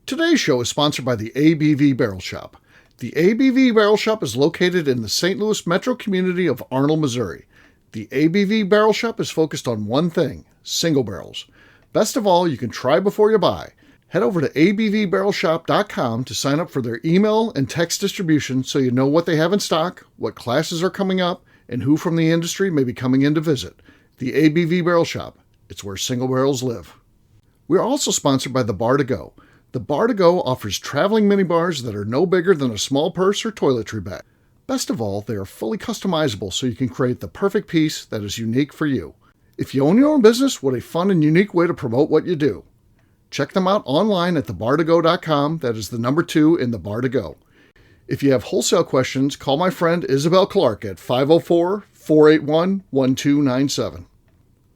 Today's show is sponsored by the ABV Barrel Shop. The ABV Barrel Shop is located in the St. Louis metro community of Arnold, Missouri. The ABV Barrel Shop is focused on one thing: single barrels. Best of all, you can try before you buy. Head over to abvbarrelshop.com to sign up for their email and text distribution so you know what they have in stock, what classes are coming up, and who from the industry may be coming in to visit. The ABV Barrel Shop. It's where single barrels live. We are also sponsored by the Bar to Go. The Bar to Go offers traveling minibars that are no bigger than a small purse or toiletry bag. Best of all, they are fully customizable so you can create the perfect piece that is unique for you. If you own your own business, what a fun and unique way to promote what you do. Check them out online at thebar2go.com. That is the number 2 in the Bar to Go. If you have wholesale questions, call my friend Isabel Clark at 504-481-1297.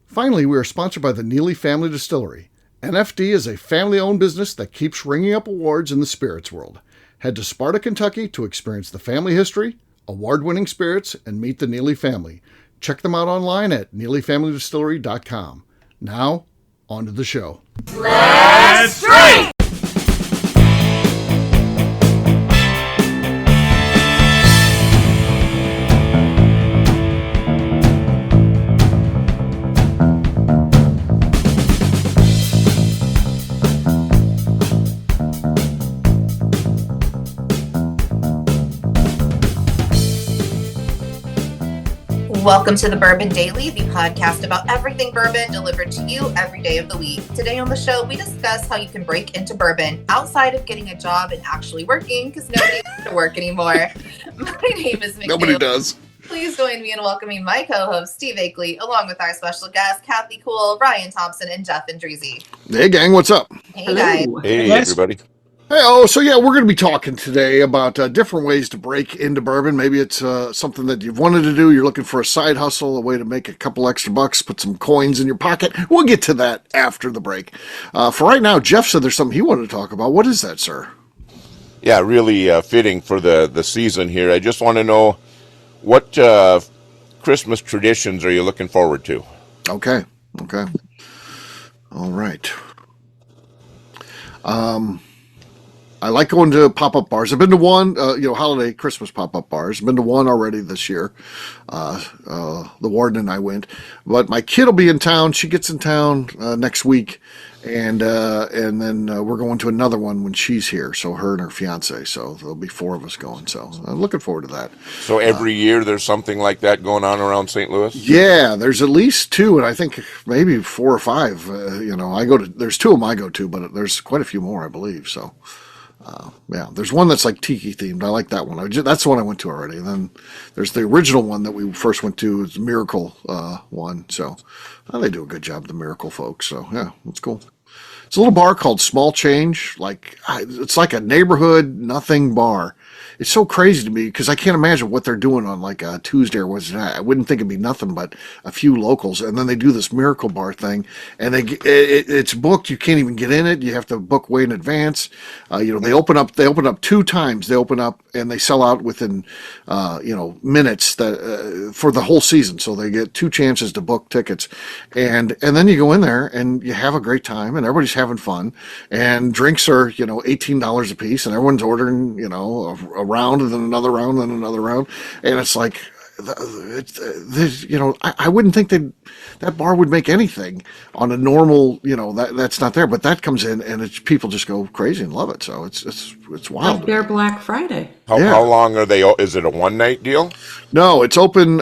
Finally, we are sponsored by the Neely Family Distillery. NFD is a family-owned business that keeps ringing up awards in the spirits world. Head to Sparta, Kentucky to experience the family history, award-winning spirits, and meet the Neely family. Check them out online at neelyfamilydistillery.com. Now, on to the show. Let's drink! Welcome to the Bourbon Daily, the podcast about everything bourbon delivered to you every day of the week. Today on the show, we discuss how you can break into bourbon outside of getting a job and actually working, because nobody has to work anymore. My name is McNeil. Nobody does. Please join me in welcoming my co-host, Steve Akeley, along with our special guests, Kathy Cool, Ryan Thompson, and Jeff Andreezy. Hey, gang, what's up? Hey, guys. Hey, everybody. Hey, so we're going to be talking today about different ways to break into bourbon. Maybe it's something that you've wanted to do. You're looking for a side hustle, a way to make a couple extra bucks, put some coins in your pocket. We'll get to that after the break. For right now, Jeff said there's something he wanted to talk about. What is that, sir? Yeah, really fitting for the season here. I just want to know, what Christmas traditions are you looking forward to? Okay. All right. I like going to pop-up bars. I've been to one, holiday Christmas pop-up bars. I've been to one already this year. The warden and I went. But my kid will be in town. She gets in town next week. And then we're going to another one when she's here. So her and her fiance. So there'll be 4 of us going. So I'm looking forward to that. So every year there's something like that going on around St. Louis? Yeah, there's at least 2, and I think maybe 4 or 5. There's 2 of them I go to, but there's quite a few more, I believe. So. There's one that's like tiki themed. I like that one. That's the one I went to already. And then there's the original one that we first went to. It's the Miracle one. So they do a good job, the Miracle folks. So yeah, it's cool. It's a little bar called Small Change. It's like a neighborhood nothing bar. It's so crazy to me because I can't imagine what they're doing on like a Tuesday or Wednesday night. I wouldn't think it'd be nothing but a few locals, and then they do this Miracle Bar thing, and it's booked. You can't even get in it. You have to book way in advance. They open up 2 times. They open up and they sell out within minutes for the whole season. So they get 2 chances to book tickets, and then you go in there and you have a great time, and everybody's having fun, and drinks are $18 a piece, and everyone's ordering a round and then another round and another round, and it's like I wouldn't think that bar would make anything on a normal that's not there, but that comes in and people just go crazy and love it. So it's wild. Like their Black Friday. How long are they? Is it a one night deal? No, it's open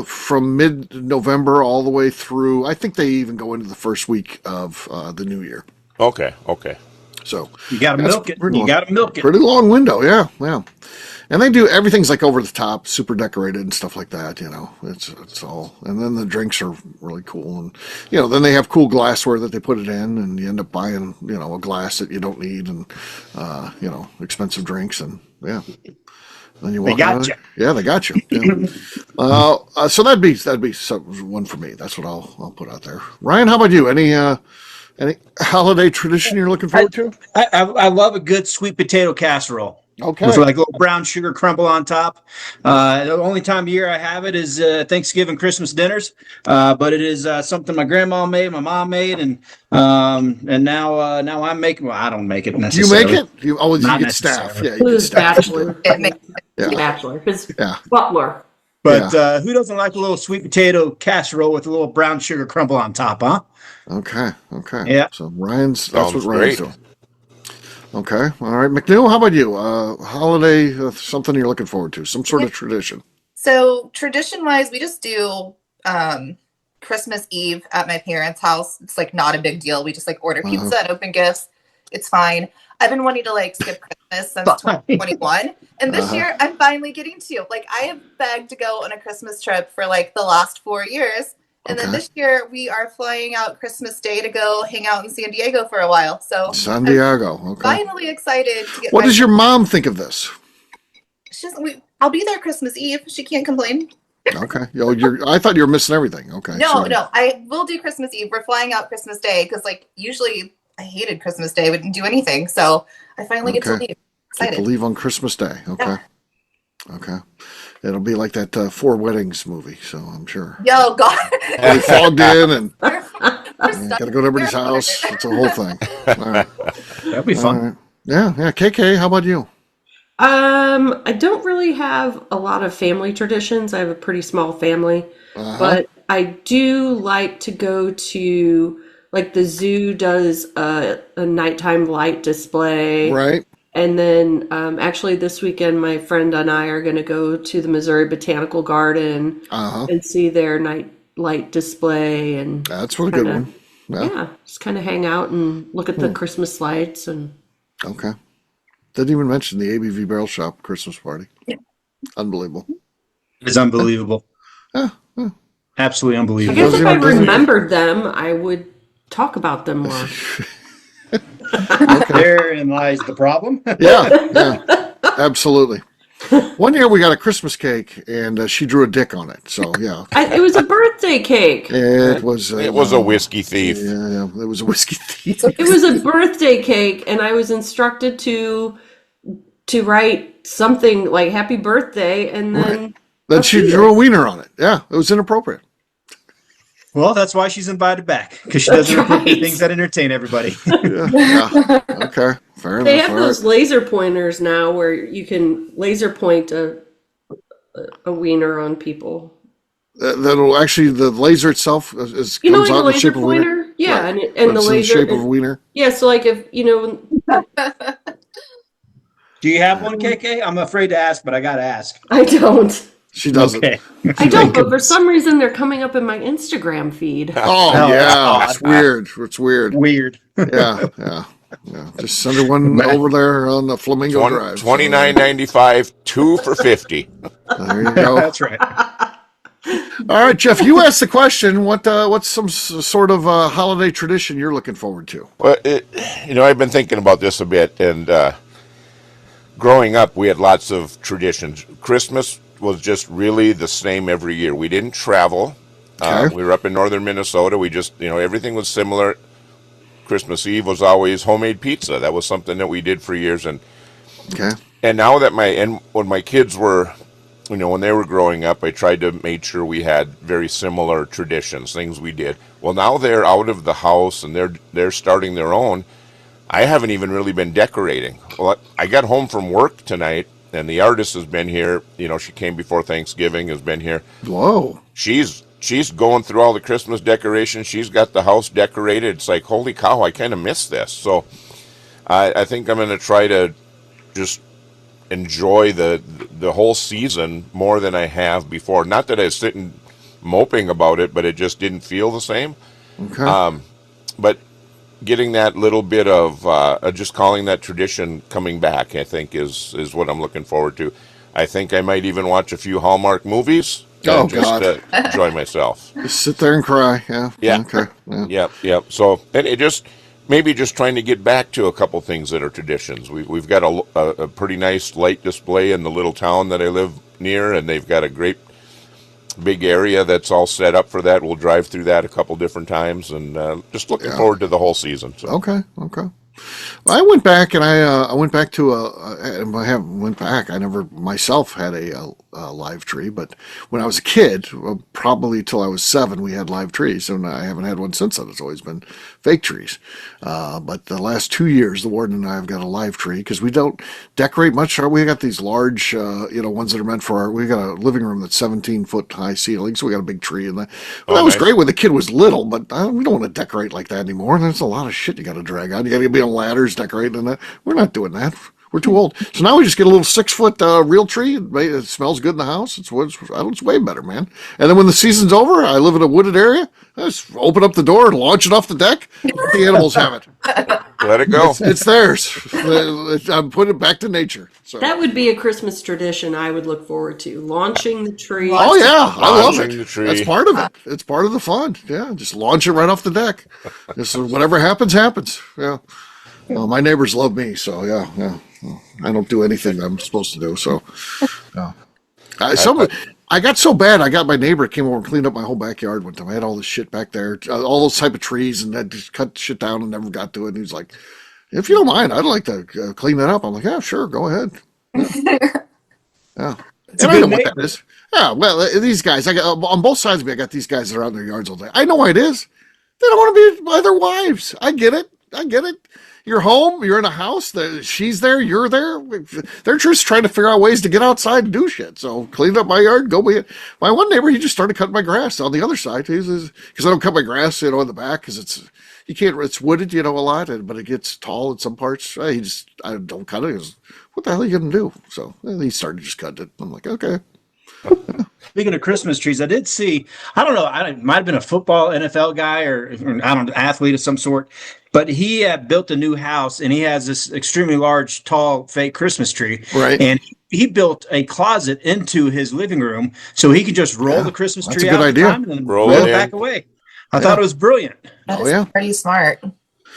from mid-November all the way through. I think they even go into the first week of the new year. Okay. So you got to milk it. Pretty long window, yeah. And they do everything's like over the top, super decorated and stuff like that. It's all. And then the drinks are really cool, and then they have cool glassware that they put it in, and you end up buying a glass that you don't need, and expensive drinks, and yeah. Then you walk they got you. Yeah, they got you. Yeah. So that'd be one for me. That's what I'll put out there. Ryan, how about you? Any holiday tradition you're looking forward to? I love a good sweet potato casserole. Okay. with like a little brown sugar crumble on top. The only time of year I have it is Thanksgiving, Christmas dinners. But it is something my grandma made, my mom made, and now I'm making. Well, I don't make it Do you make necessarily. it? You always Not you get staff. necessarily. Yeah, you get His staff. bachelor. It makes Yeah. Bachelor. His Yeah. butler. But who doesn't like a little sweet potato casserole with a little brown sugar crumble on top, huh? Okay. Okay. Yeah. So that's Sounds what Ryan's great. doing. Okay. All right. McNeil, how about you? Holiday, something you're looking forward to, some sort of tradition. So tradition-wise, we just do Christmas Eve at my parents' house. It's like not a big deal. We just like order pizza and open gifts. It's fine. I've been wanting to like skip Christmas since 2021, and this year I'm finally getting to. Like I have begged to go on a Christmas trip for like the last 4 years, and then this year we are flying out Christmas Day to go hang out in San Diego for a while. So San Diego. Okay. finally excited to get. What does your mom think of this? I'll be there Christmas Eve. She can't complain. Okay. I thought you were missing everything. Okay. No, I will do Christmas Eve. We're flying out Christmas Day because, like, usually I hated Christmas Day. Wouldn't do anything. So I finally get to leave. Get Excited. to leave on Christmas Day. Okay. Yeah. Okay. It'll be like that Four Weddings movie, so I'm sure. Yo, God. They fogged in and We're got to go to everybody's house. It's a whole thing. All right. That'd be All fun. right. Yeah. KK, how about you? I don't really have a lot of family traditions. I have a pretty small family, but I do like to go to, like, the zoo does a nighttime light display. Right. And then actually this weekend, my friend and I are going to go to the Missouri Botanical Garden and see their night light display. And That's what a good one. yeah, just kind of hang out and look at the Christmas lights. And Okay. Didn't even mention the ABV Barrel Shop Christmas party. Yeah. Unbelievable. It's unbelievable. Absolutely I unbelievable. guess if I Doesn't- remembered them, I would talk about them more. Therein lies the problem. Yeah. Absolutely. One year we got a Christmas cake and she drew a dick on it. So, yeah. It was a birthday cake. It was a whiskey thief. Yeah. It was a whiskey thief. It was a birthday cake, and I was instructed to write something like "Happy Birthday," and then Then she drew a wiener on it. Yeah. It was inappropriate. Well, that's why she's invited back, because she doesn't That's appreciate right. things that entertain everybody. Yeah. Okay. Fair enough. they have All those right. laser pointers now where you can laser point a wiener on people. That'll actually, the laser itself is You know, comes like a out in the laser shape of a wiener. pointer. Yeah, Right. and But the it's in laser. the shape of a wiener. Yeah, so like if Do you have one, KK? I'm afraid to ask, but I got to ask. I don't. She doesn't. Okay. I don't, but for some reason they're coming up in my Instagram feed. Oh, Oh, yeah. that's It's weird. It's weird. Weird. Yeah. Just send her one over there on the Flamingo Drive. $29.95, 2 for $50. There you go. That's right. All right, Jeff, you asked the question. What's some sort of holiday tradition you're looking forward to? Well, I've been thinking about this a bit, and growing up, we had lots of traditions. Christmas was just really the same every year. We didn't travel. Okay. We were up in northern Minnesota. We just, everything was similar. Christmas Eve was always homemade pizza. That was something that we did for years. And Okay. now that when my kids were, when they were growing up, I tried to make sure we had very similar traditions, things we did. Well, now they're out of the house and they're starting their own. I haven't even really been decorating. Well, I got home from work tonight, and the artist has been here. She came before Thanksgiving, has been here. Whoa. She's going through all the Christmas decorations. She's got the house decorated. It's like, holy cow, I kind of miss this. So I think I'm going to try to just enjoy the whole season more than I have before. Not that I was sitting moping about it, but it just didn't feel the same. Okay. But getting that little bit of just calling that tradition coming back, I think is what I'm looking forward to. I think I might even watch a few Hallmark movies. Oh, and just enjoy myself. Just sit there and cry. Yeah. Yeah. Okay. Yeah. Yep. So, and it just maybe just trying to get back to a couple things that are traditions. We've got a pretty nice light display in the little town that I live near, and they've got a great big area that's all set up for that. We'll drive through that a couple different times, and just looking forward to the whole season. So. Okay. I went back and I went back to I haven't went back. I never myself had a live tree, but when I was a kid, probably till I was 7, we had live trees, and I haven't had one since then. It's always been fake trees. But the last 2 years, the warden and I have got a live tree because we don't decorate much. We got these large, ones that are meant for we got a living room that's 17-foot high ceiling, so we got a big tree in that. Well, that was nice. great when the kid was little, but we don't want to decorate like that anymore. There's a lot of shit you got to drag on. You got to be on ladders decorating and that. We're not doing that. We're too old. So now we just get a little 6-foot real tree. It smells good in the house. It's way better, man. And then when the season's over, I live in a wooded area. I just open up the door and launch it off the deck. Let the animals have it. Let it go. It's theirs. I'm putting it back to nature. So. That would be a Christmas tradition I would look forward to. Launching the tree. Oh yeah, I love Launching it. the tree. That's part of it. It's part of the fun. Yeah, just launch it right off the deck. Just whatever happens, happens. Yeah. Well, my neighbors love me, so yeah. I don't do anything I'm supposed to do. So, yeah. I got so bad. I got my neighbor came over and cleaned up my whole backyard one time. I had all this shit back there, all those type of trees, and I just cut shit down and never got to it. And he's like, "If you don't mind, I'd like to clean that up." I'm like, "Yeah, sure, go ahead." Yeah. It's a And I know good what neighbor. that is. Yeah, well, these guys, I got on both sides of me. I got these guys that are out in their yards all day. I know why it is. They don't want to be by their wives. I get it. You're home. You're in a house. She's there. You're there. They're just trying to figure out ways to get outside and do shit. So clean up my yard. Go be it. My one neighbor, he just started cutting my grass on the other side. Because I don't cut my grass, in the back because you can't. It's wooded, a lot, but it gets tall in some parts. I don't cut it. What the hell are you gonna do? So he started just cutting it. I'm like, okay. Speaking of Christmas trees, I did see, I don't know, I might have been a football NFL guy or I don't know, athlete of some sort, but he had built a new house and he has this extremely large, tall, fake Christmas tree. Right. And he built a closet into his living room so he could just roll the Christmas that's tree a good out idea. at the time and then Roll roll it it back in. away. I thought it was brilliant, That Oh, is yeah. pretty smart.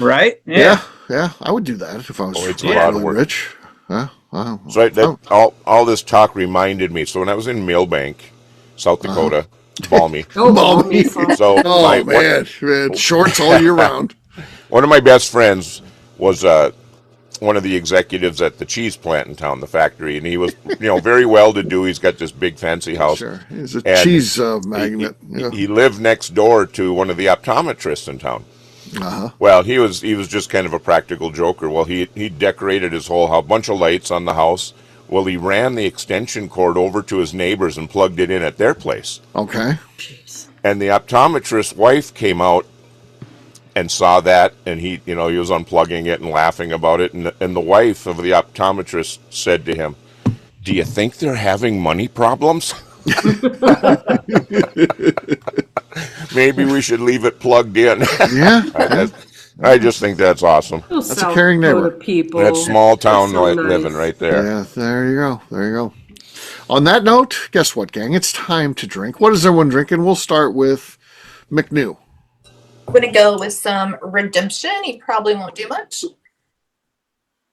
right? Yeah. I would do that if I was it's a lot of really work. rich. Huh? Wow. So all this talk reminded me. So when I was in Millbank, South Dakota, balmy. Oh, Balmy. balmy sauce. So Oh man, shorts all year round. one of my best friends was one of the executives at the cheese plant in town, the factory, and he was very well to do. He's got this big fancy house. Sure, he's a And cheese magnet. He lived next door to one of the optometrists in town. Uh-huh. Well, he was just kind of a practical joker. Well, he decorated his whole house, bunch of lights on the house. Well, he ran the extension cord over to his neighbors and plugged it in at their place. Okay. Jeez. And the optometrist's wife came out and saw that, and he was unplugging it and laughing about it. And the wife of the optometrist said to him, "Do you think they're having money problems? Maybe we should leave it plugged in." Yeah. I just think that's awesome. Those That's a South caring Dakota neighbor. people. That's small town That's so nice. living right there. Yeah. There you go. On that note, guess what, gang? It's time to drink. What is everyone drinking? We'll start with McNew. I'm gonna go with some redemption. He probably won't do much.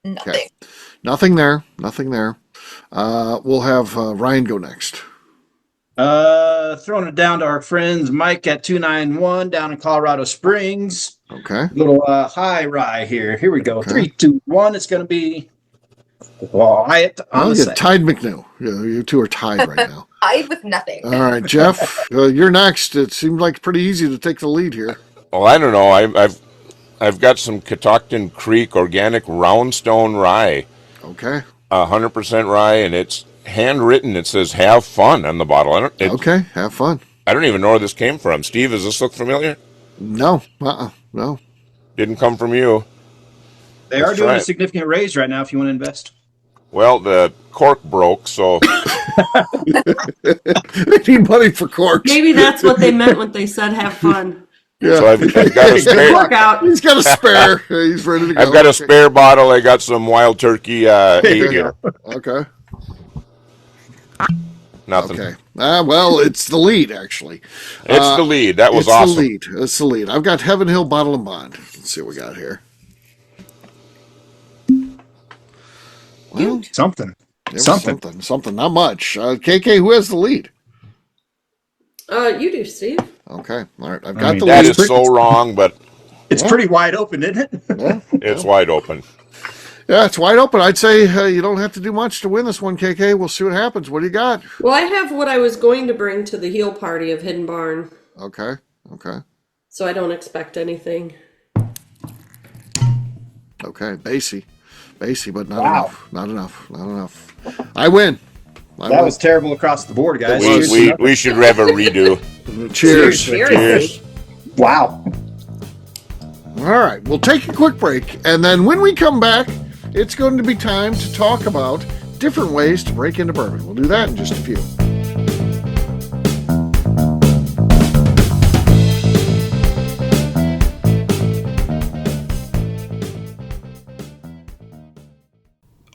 Nothing. Okay. Nothing there. We'll have Ryan go next. Throwing it down to our friends Mike at 291 down in Colorado Springs. Okay. Little high rye here. Here we go. Okay. 3, 2, 1. It's going to be Wyatt on I'll the get second. tied McNew. Yeah, you two are tied right now. I with nothing. All right, Jeff, you're next. It seemed like pretty easy to take the lead here. Well, I don't know. I've got some Catoctin Creek organic roundstone rye, Okay. 100% rye, and it's handwritten. It says "Have fun" on the bottle. Okay. Have fun. I don't even know where this came from. Steve, does this look familiar? No. No. Didn't come from you. They Let's are doing try a it. significant raise right now if you want to invest. Well, the cork broke, so They need money for corks. Maybe that's what they meant when they said have fun. Yeah. I've got a spare. Work out. He's got a spare. He's ready to go. I've got a spare bottle. I got some wild turkey Okay. here. Okay. Nothing. Okay. Well, it's the lead, actually. It's the lead. That was it's awesome. the lead. It's the lead. I've got Heaven Hill Bottle and Bond. Let's see what we got here. Well, Something. it was Something. something. Not much. KK, who has the lead? You do, Steve. Okay. All right. I've got mean, the That lead. is so wrong, but It's pretty wide open, isn't it? Yeah, It's wide open. yeah, it's wide open. I'd say you don't have to do much to win this one, KK. We'll see what happens. What do you got? Well, I have what I was going to bring to the heel party of Hidden Barn, Okay, okay, so I don't expect anything. okay. Basie, but not enough. Not enough. I win. That was terrible across the board, guys. We should have a redo. Cheers. Seriously. Wow. All right, we'll take a quick break, and then when we come back, it's going to be time to talk about different ways to break into bourbon. We'll do that in just a few.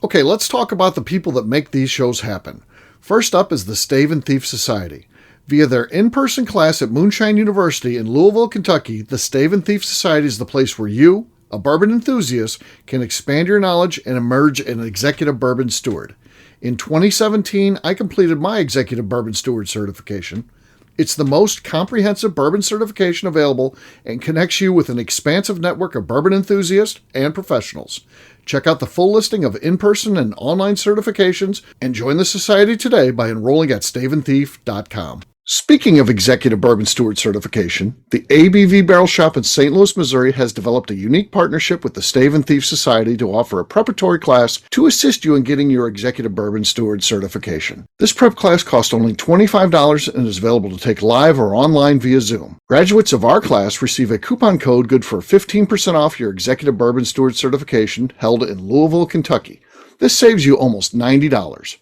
Okay, let's talk about the people that make these shows happen. First up is the Stave and Thief Society. Via their in-person class at Moonshine University in Louisville, Kentucky, the Stave and Thief Society is the place where you, a bourbon enthusiast, can expand your knowledge and emerge an executive bourbon steward. In 2017, I completed my executive bourbon steward certification. It's the most comprehensive bourbon certification available and connects you with an expansive network of bourbon enthusiasts and professionals. Check out the full listing of in-person and online certifications and join the society today by enrolling at staveandthief.com. Speaking of executive bourbon steward certification, the ABV Barrel Shop in St. Louis, Missouri has developed a unique partnership with the Stave and Thief Society to offer a preparatory class to assist you in getting your executive bourbon steward certification. This prep class costs only $25 and is available to take live or online via Zoom. Graduates of our class receive a coupon code good for 15% off your executive bourbon steward certification held in Louisville, Kentucky. This saves you almost $90.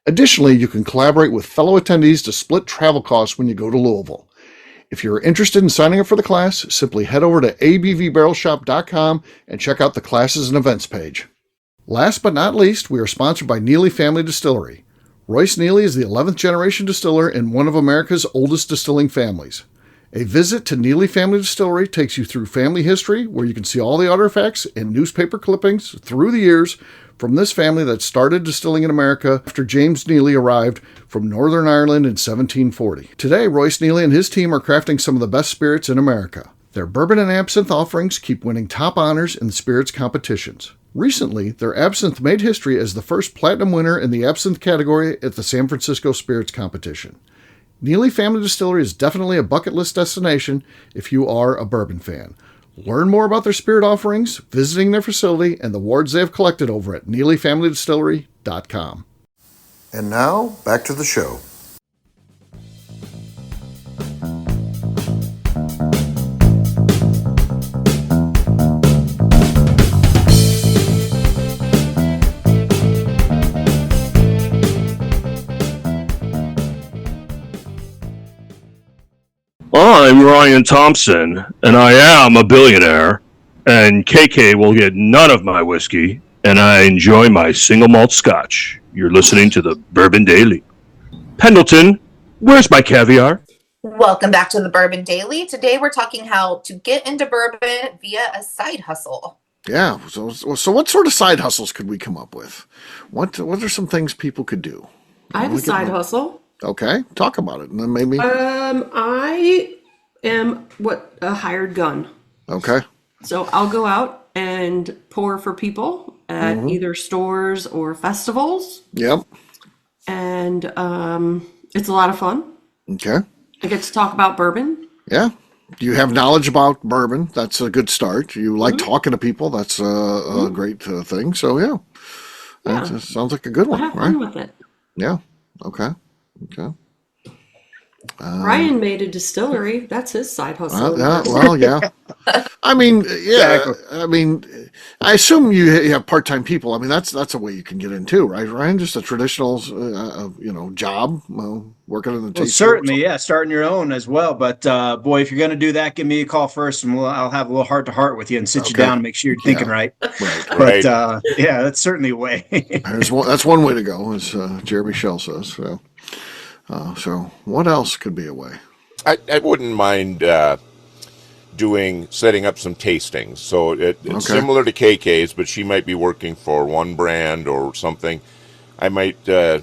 Additionally, you can collaborate with fellow attendees to split travel costs when you go to Louisville. If you're interested in signing up for the class, simply head over to abvbarrelshop.com and check out the classes and events page. Last but not least, we are sponsored by Neely Family Distillery. Royce Neely is the 11th generation distiller in one of America's oldest distilling families. A visit to Neely Family Distillery takes you through family history, where you can see all the artifacts and newspaper clippings through the years from this family that started distilling in America after James Neely arrived from Northern Ireland in 1740. Today, Royce Neely and his team are crafting some of the best spirits in America. Their bourbon and absinthe offerings keep winning top honors in the spirits competitions. Recently, their absinthe made history as the first platinum winner in the absinthe category at the San Francisco Spirits Competition. Neely Family Distillery is definitely a bucket list destination if you are a bourbon fan. Learn more about their spirit offerings, visiting their facility, and the awards they have collected over at NeelyFamilyDistillery.com. And now, back to the show. I'm Ryan Thompson, and I am a billionaire, and KK will get none of my whiskey, and I enjoy my single malt scotch. You're listening to the Bourbon Daily. Pendleton, where's my caviar? Welcome back to the Bourbon Daily. Today we're talking how to get into bourbon via a side hustle. Yeah, so what sort of side hustles could we come up with? What are some things people could do? I have a side hustle. Okay, talk about it, and then maybe. I am a hired gun. Okay. So I'll go out and pour for people at either stores or festivals. Yep. And it's a lot of fun. Okay. I get to talk about bourbon. Yeah. Do you have knowledge about bourbon? That's a good start. You like talking to people. That's a great thing. So, yeah. That sounds like a good one, I have right? fun with it. Yeah. Okay. Okay. Ryan made a distillery. That's his side hustle. Yeah. I mean, yeah. Exactly. I mean, I assume you have part-time people. I mean, that's a way you can get in too, right, Ryan? Just a traditional, job, working in the Well, taste certainly, yeah, starting your own as well. But boy, if you're going to do that, give me a call first, and I'll have a little heart-to-heart with you and sit you Okay. down and make sure you're thinking right. Right. But yeah, that's certainly a way. That's one way to go, as Jeremy Shell says. So what else could be a way? I wouldn't mind setting up some tastings. So it's similar to KK's, but she might be working for one brand or something. I might get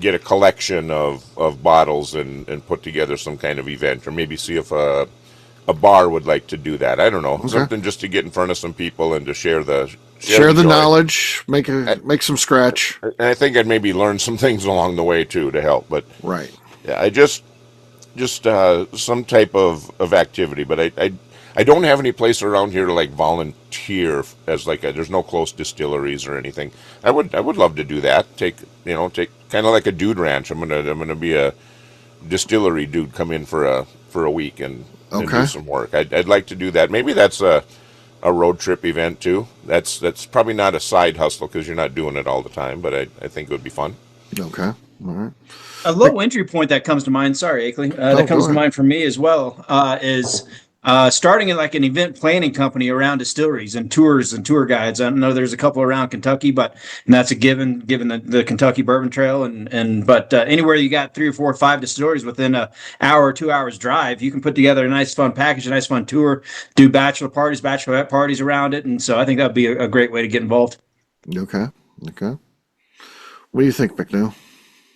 a collection of bottles and put together some kind of event, or maybe see if a a bar would like to do that. I don't know, Okay. something just to get in front of some people and to share the Share the joy. knowledge, make some scratch. And I think I'd maybe learn some things along the way too to help. But Right. yeah, I just some type of activity. But I don't have any place around here to like volunteer as like there's no close distilleries or anything. I would love to do that. Take kind of like a dude ranch. I'm gonna be a distillery dude. Come in for a week and do Okay. some work. I'd like to do that. Maybe that's a road trip event too. That's probably not a side hustle because you're not doing it all the time. But I think it would be fun. Okay. All right. A low entry point that comes to mind, sorry, Akeley, that go comes to ahead. mind for me as well, is starting in like an event planning company around distilleries and tours and tour guides. I know there's a couple around Kentucky, and that's a given the Kentucky Bourbon Trail. But anywhere you got 3 or 4 or 5 distilleries within an hour or 2 hours drive, you can put together a nice fun package, a nice fun tour, do bachelor parties, bachelorette parties around it. And so I think that'd be a great way to get involved. Okay. Okay. What do you think, McNeil?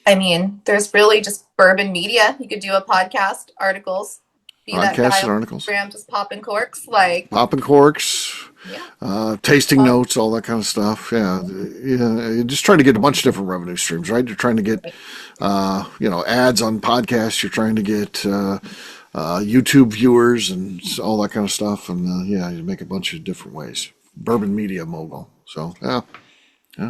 I mean, there's really just bourbon media. You could do a podcast, articles, be that Podcasts guy and on articles. Instagram just popping corks. Like, Popping corks, yeah. tasting notes, all that kind of stuff. Yeah. You're just trying to get a bunch of different revenue streams, right? You're trying to get, ads on podcasts. You're trying to get YouTube viewers and all that kind of stuff. And you make a bunch of different ways. Bourbon media mogul. So, yeah.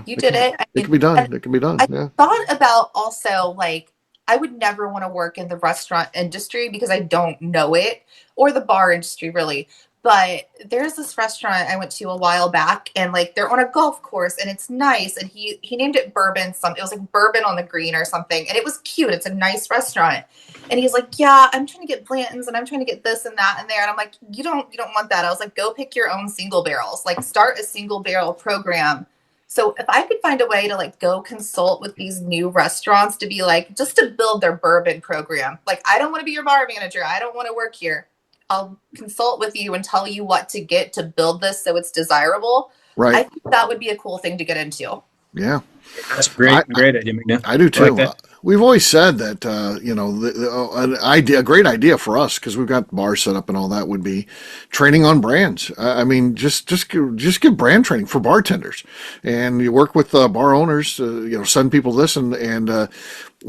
You did it. It can be done. It can be done. I Yeah. thought about also, like, I would never want to work in the restaurant industry because I don't know it, or the bar industry really. But there's this restaurant I went to a while back, and like they're on a golf course, and it's nice. And he named it Bourbon. It was like Bourbon on the Green or something, and it was cute. It's a nice restaurant. And he's like, yeah, I'm trying to get Blanton's, and I'm trying to get this and that and there. And I'm like, you don't want that. I was like, go pick your own single barrels. Like, start a single barrel program. So if I could find a way to like go consult with these new restaurants to be like, just to build their bourbon program. Like, I don't want to be your bar manager. I don't want to work here. I'll consult with you and tell you what to get to build this so it's desirable. Right. I think that would be a cool thing to get into. Yeah. That's great idea, McNeil. I do too. I like that. We've always said that a great idea for us, because we've got bars set up and all that, would be training on brands. I mean, just give brand training for bartenders, and you work with bar owners. Send people this, and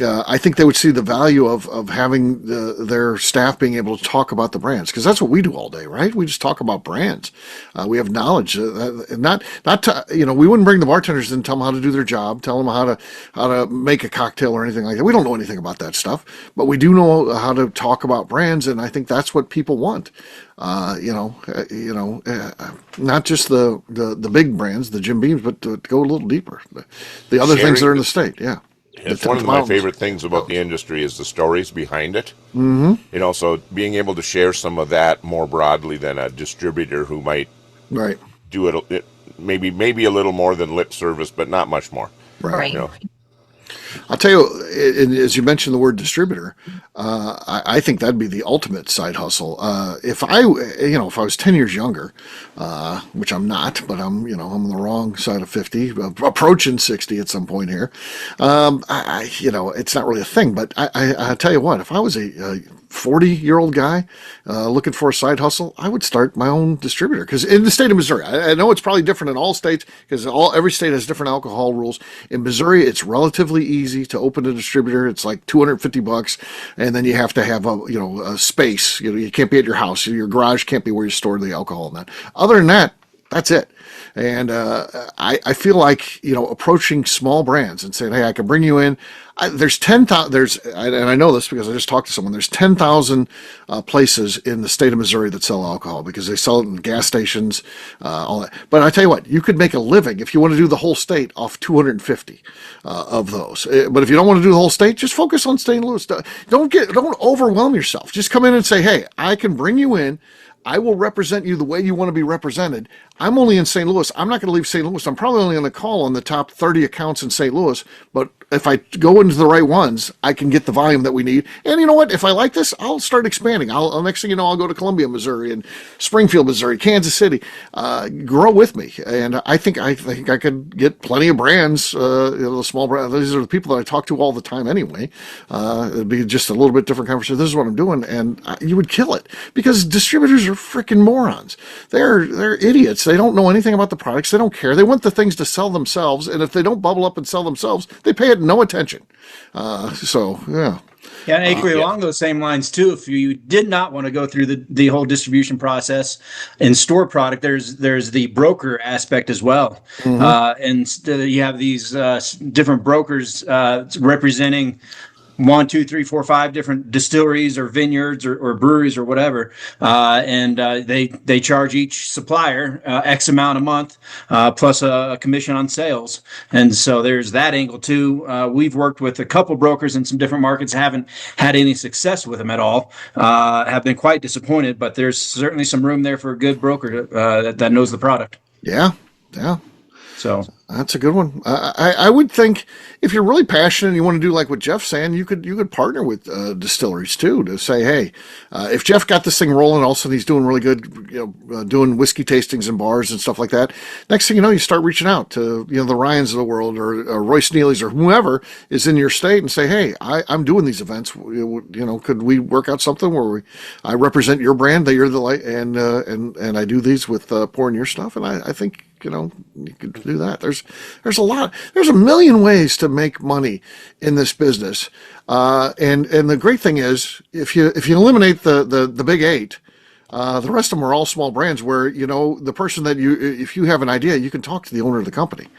I think they would see the value of having their staff being able to talk about the brands, because that's what we do all day, right? We just talk about brands. We have knowledge, not to, we wouldn't bring the bartenders in and tell them how to do their job, tell them how to make a cocktail or anything like that. We don't know anything about that stuff, but we do know how to talk about brands, and I think that's what people want. Not just the big brands, the Jim Beams, but to go a little deeper. The other things that are in the state, yeah. It's one of my favorite things about the industry is the stories behind it. Mm-hmm. So being able to share some of that more broadly than a distributor who might do it maybe a little more than lip service, but not much more. Right. I'll tell you, as you mentioned the word distributor, I think that'd be the ultimate side hustle. If I was 10 years younger, which I'm not, but I'm on the wrong side of 50, approaching 60 at some point here. It's not really a thing, but I tell you what, if I was a 40-year-old guy looking for a side hustle, I would start my own distributor. Because in the state of Missouri, I know it's probably different in all states, because every state has different alcohol rules. In Missouri, it's relatively easy to open a distributor. It's like $250, and then you have to have a space. You can't be at your house. Your garage can't be where you store the alcohol and that. Other than that, that's it. And I feel like approaching small brands and saying, hey, I can bring you in. There's 10,000. And I know this because I just talked to someone. There's 10,000 places in the state of Missouri that sell alcohol, because they sell it in gas stations, all that. But I tell you what, you could make a living if you want to do the whole state off 250 of those. But if you don't want to do the whole state, just focus on St. Louis. Don't overwhelm yourself. Just come in and say, hey, I can bring you in. I will represent you the way you want to be represented. I'm only in St. Louis. I'm not going to leave St. Louis. I'm probably only going to call on the top 30 accounts in St. Louis, but if I go into the right ones, I can get the volume that we need. And you know what? If I like this, I'll start expanding. Next thing you know, I'll go to Columbia, Missouri, and Springfield, Missouri, Kansas City. Grow with me, and I think I could get plenty of brands. The small brands. These are the people that I talk to all the time anyway. It'd be just a little bit different conversation. This is what I'm doing, and you would kill it because distributors are freaking morons. They're idiots. They don't know anything about the products. They don't care. They want the things to sell themselves, and if they don't bubble up and sell themselves, they pay it no attention. So yeah. Yeah, and equally along those same lines too, if you did not want to go through the whole distribution process and store product, there's the broker aspect as well. And you have these different brokers representing 1, 2, 3, 4, 5 different distilleries or vineyards or breweries or whatever, and they charge each supplier X amount a month plus a commission on sales, and so there's that angle too. We've worked with a couple brokers in some different markets, haven't had any success with them at all, have been quite disappointed, but there's certainly some room there for a good broker that knows the product. Yeah. So that's a good one. I would think if you're really passionate and you want to do like what Jeff's saying, you could partner with distilleries too to say, hey, if Jeff got this thing rolling, all of a sudden he's doing really good, doing whiskey tastings in bars and stuff like that. Next thing you know, you start reaching out to the Ryans of the world or Royce Neely's or whoever is in your state and say, hey, I'm doing these events. Could we work out something where I represent your brand, that you're the light, and I do these with pouring your stuff, and I think. You could do that. There's a million ways to make money in this business. And the great thing is if you eliminate the big 8, the rest of them are all small brands where, the person that if you have an idea, you can talk to the owner of the company.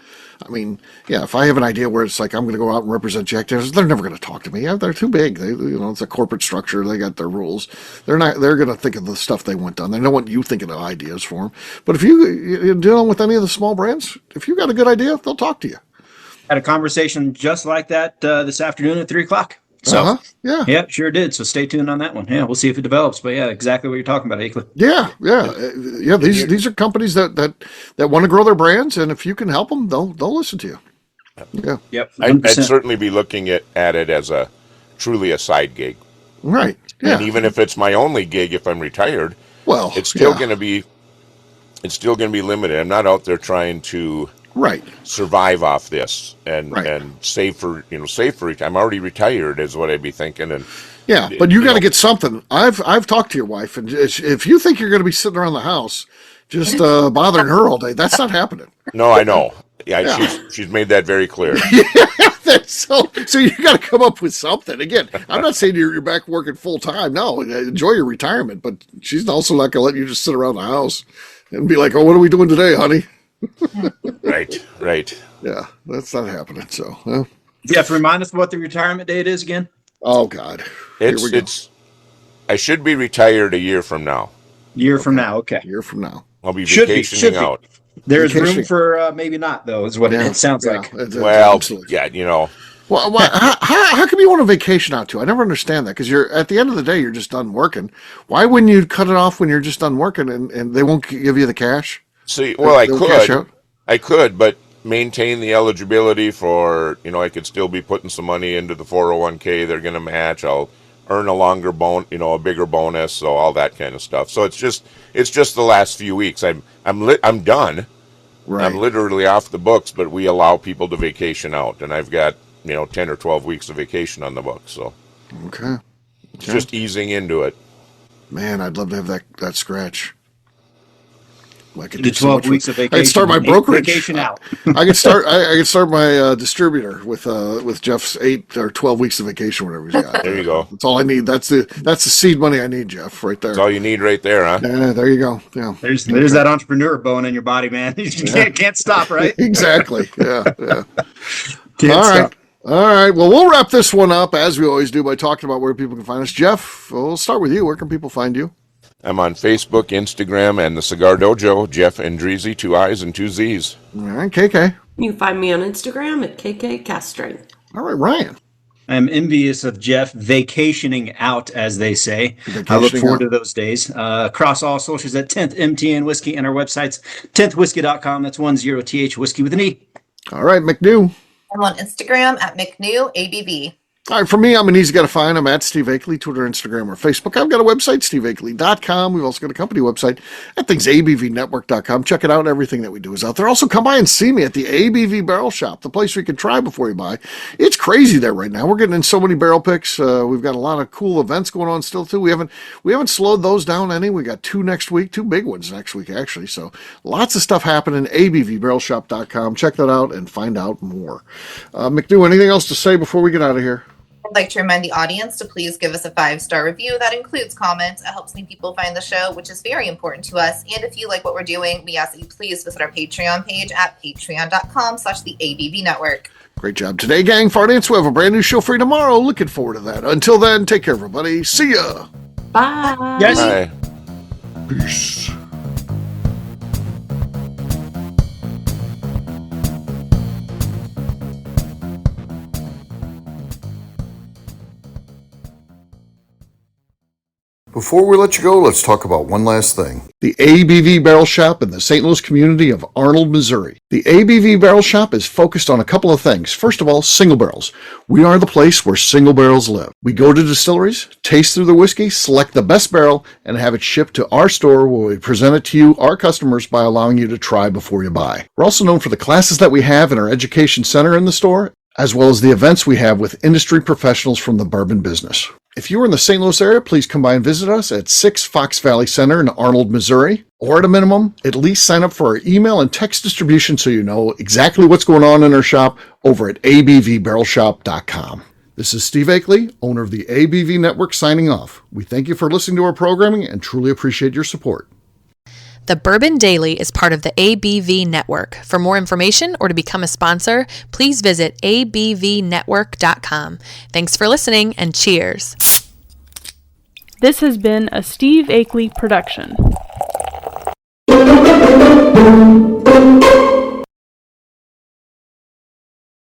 I mean, yeah, if I have an idea where it's like, I'm going to go out and represent Jack Daniels, they're never going to talk to me. They're too big. It's a corporate structure. They got their rules. They're going to think of the stuff they want done. They don't want you thinking of ideas for them. But if you're dealing with any of the small brands, if you got a good idea, they'll talk to you. Had a conversation just like that this afternoon at 3:00. So, yeah, sure did. So stay tuned on that one. Yeah, we'll see if it develops. But yeah, exactly what you're talking about, Akeley. Yeah. These are companies that want to grow their brands, and if you can help them, they'll listen to you. Yeah. Yep. I'd certainly be looking at it as truly a side gig. Right. Yeah. And even if it's my only gig, if I'm retired, well, it's still going to be limited. I'm not out there trying to survive off this and save for I'm already retired is what I'd be thinking. And yeah, but you got to get something. I've talked to your wife, and if you think you're going to be sitting around the house just bothering her all day, that's not happening. No, I know. Yeah. She's made that very clear. So you got to come up with something. Again, I'm not saying you're back working full time. No, enjoy your retirement, but she's also not going to let you just sit around the house and be like, "Oh, what are we doing today, honey?" Right. Yeah, that's not happening. So, Jeff, remind us what the retirement date is again. Oh God, it's. I should be retired a year from now. Year from now, okay. Year from now, I'll be vacationing out. There's room for maybe not though. Is what it sounds like. Well, yeah, Well, how come you want a vacation out to? I never understand that because you're at the end of the day, you're just done working. Why wouldn't you cut it off when you're just done working and they won't give you the cash? See, well, I could, but maintain the eligibility for, I could still be putting some money into the 401k. They're going to match. I'll earn a longer a bigger bonus. So all that kind of stuff. So it's just the last few weeks. I'm done. Right. I'm literally off the books, but we allow people to vacation out, and I've got 10 or 12 weeks of vacation on the books. So okay, it's just easing into it. Man, I'd love to have that scratch. I could do 12 weeks of vacation. I could start my brokerage. Vacation out. I could start my distributor with Jeff's 8 or 12 weeks of vacation, whatever he's got. There you go. That's all I need. That's the seed money I need, Jeff. Right there. That's all you need, right there, huh? Yeah, there you go. Yeah. There's that entrepreneur bone in your body, man. You can't stop, right? Exactly. Yeah. All right. All right. Well, we'll wrap this one up as we always do by talking about where people can find us. Jeff, we'll start with you. Where can people find you? I'm on Facebook, Instagram, and the Cigar Dojo, Jeff Andreezy, 2 I's and 2 Z's. All right, KK. You can find me on Instagram at KK Castring. All right, Ryan. I'm envious of Jeff vacationing out, as they say. I look forward to those days. Across all socials at 10th MTN Whiskey and our website's 10thwhiskey.com. That's 10th whiskey with an E. All right, McNew. I'm on Instagram at McNewABV. All right, for me, I'm an easy guy to find. I'm at Steve Akeley, Twitter, Instagram, or Facebook. I've got a website, steveakeley.com. We've also got a company website at things, abvnetwork.com. Check it out. Everything that we do is out there. Also, come by and see me at the ABV Barrel Shop, the place where you can try before you buy. It's crazy there right now. We're getting in so many barrel picks. We've got a lot of cool events going on still, too. We haven't slowed those down any. We got two next week, two big ones next week, actually. So lots of stuff happening. abvbarrelshop.com. Check that out and find out more. McNew, anything else to say before we get out of here? I'd like to remind the audience to please give us a 5-star review. That includes comments. It helps new people find the show, which is very important to us. And if you like what we're doing, we ask that you please visit our Patreon page at patreon.com/the Network. Great job today, gang. Fartance, we have a brand new show for you tomorrow. Looking forward to that. Until then, take care, everybody. See ya. Bye. Yes. Bye. Peace. Before we let you go, let's talk about one last thing. The ABV Barrel Shop in the St. Louis community of Arnold, Missouri. The ABV Barrel Shop is focused on a couple of things. First of all, single barrels. We are the place where single barrels live. We go to distilleries, taste through the whiskey, select the best barrel, and have it shipped to our store where we present it to you, our customers, by allowing you to try before you buy. We're also known for the classes that we have in our education center in the store, as well as the events we have with industry professionals from the bourbon business. If you're in the St. Louis area, please come by and visit us at 6 Fox Valley Center in Arnold, Missouri. Or at a minimum, at least sign up for our email and text distribution so you know exactly what's going on in our shop over at abvbarrelshop.com. This is Steve Akeley, owner of the ABV Network, signing off. We thank you for listening to our programming and truly appreciate your support. The Bourbon Daily is part of the ABV Network. For more information or to become a sponsor, please visit abvnetwork.com. Thanks for listening and cheers. This has been a Steve Akeley production.